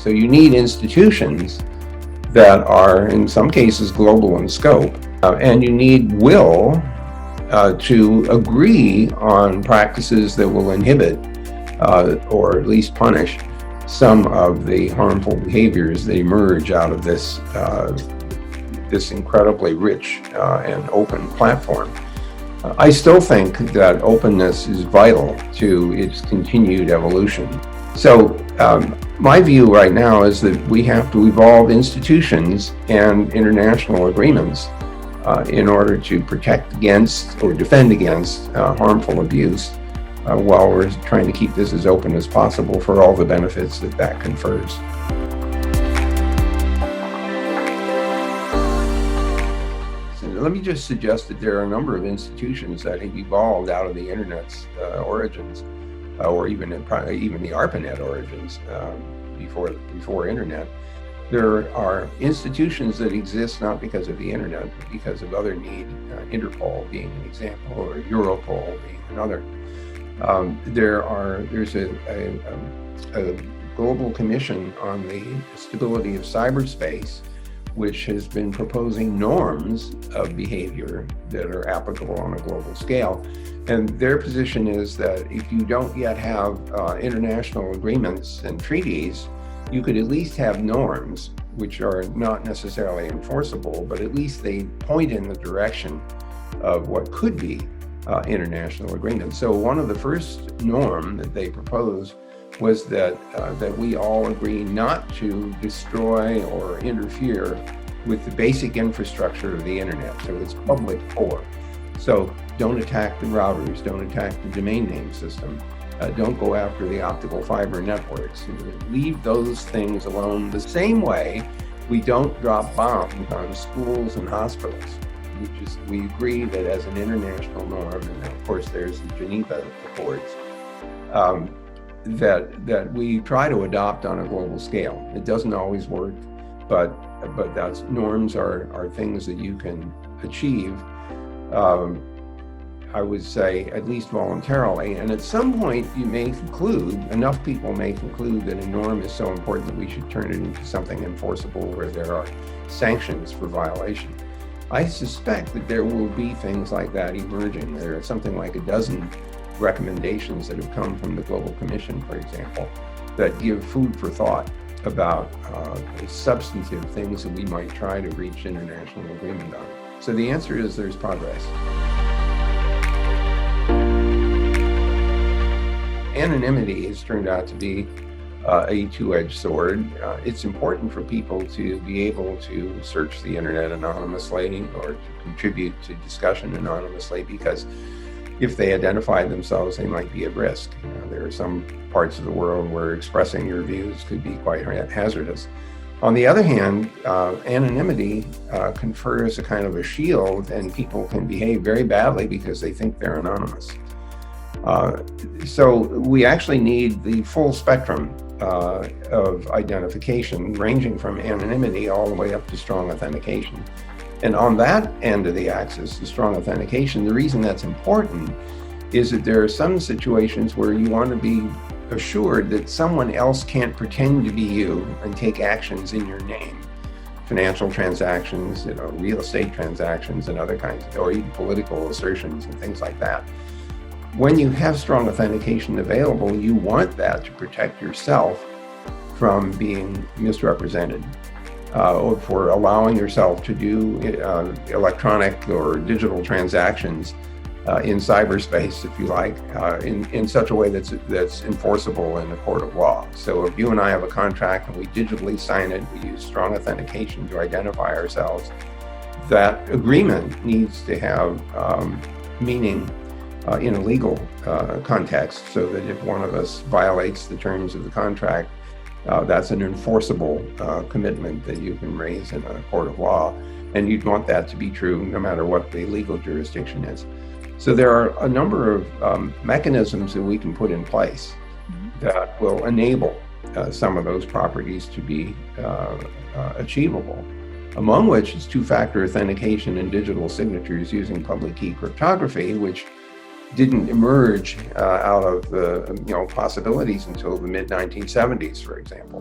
So you need institutions that are, in some cases, global in scope, and you need will to agree on practices that will inhibit or at least punish some of the harmful behaviors that emerge out of this incredibly rich and open platform. I still think that openness is vital to its continued evolution. So my view right now is that we have to evolve institutions and international agreements in order to protect against or defend against harmful abuse while we're trying to keep this as open as possible for all the benefits that that confers. Let me just suggest that there are a number of institutions that have evolved out of the internet's origins, or even the ARPANET origins before internet. There are institutions that exist not because of the internet, but because of other need, Interpol being an example, or Europol being another. There's a global commission on the stability of cyberspace, which has been proposing norms of behavior that are applicable on a global scale. And their position is that if you don't yet have international agreements and treaties, you could at least have norms, which are not necessarily enforceable, but at least they point in the direction of what could be international agreements. So one of the first norm that they proposed was that we all agree not to destroy or interfere with the basic infrastructure of the internet. So it's public core. So don't attack the routers, don't attack the domain name system, don't go after the optical fiber networks. Leave those things alone. The same way we don't drop bombs on schools and hospitals. We agree that as an international norm, and of course there's the Geneva Accords, that we try to adopt on a global scale. It doesn't always work, but that's norms are things that you can achieve, I would say, at least voluntarily. And at some point you may conclude, enough people may conclude, that a norm is so important that we should turn it into something enforceable where there are sanctions for violation. I suspect that there will be things like that emerging. There are something like a dozen recommendations that have come from the Global Commission, for example, that give food for thought about substantive things that we might try to reach international agreement on. So the answer is there's progress. Anonymity has turned out to be a two-edged sword. It's important for people to be able to search the internet anonymously or to contribute to discussion anonymously, because if they identify themselves, they might be at risk. There are some parts of the world where expressing your views could be quite hazardous. On the other hand, anonymity confers a kind of a shield, and people can behave very badly because they think they're anonymous. So we actually need the full spectrum of identification, ranging from anonymity all the way up to strong authentication. And on that end of the axis, the strong authentication, the reason that's important is that there are some situations where you want to be assured that someone else can't pretend to be you and take actions in your name. Financial transactions, real estate transactions and other kinds, or even political assertions and things like that. When you have strong authentication available, you want that to protect yourself from being misrepresented, or for allowing yourself to do electronic or digital transactions in cyberspace, if you like, in such a way that's enforceable in a court of law. So if you and I have a contract and we digitally sign it, we use strong authentication to identify ourselves, that agreement needs to have meaning in a legal context, so that if one of us violates the terms of the contract, that's an enforceable commitment that you can raise in a court of law, and you'd want that to be true no matter what the legal jurisdiction is. So there are a number of mechanisms that we can put in place that will enable some of those properties to be achievable, among which is two-factor authentication and digital signatures using public key cryptography, which didn't emerge out of the possibilities until the mid 1970s, for example.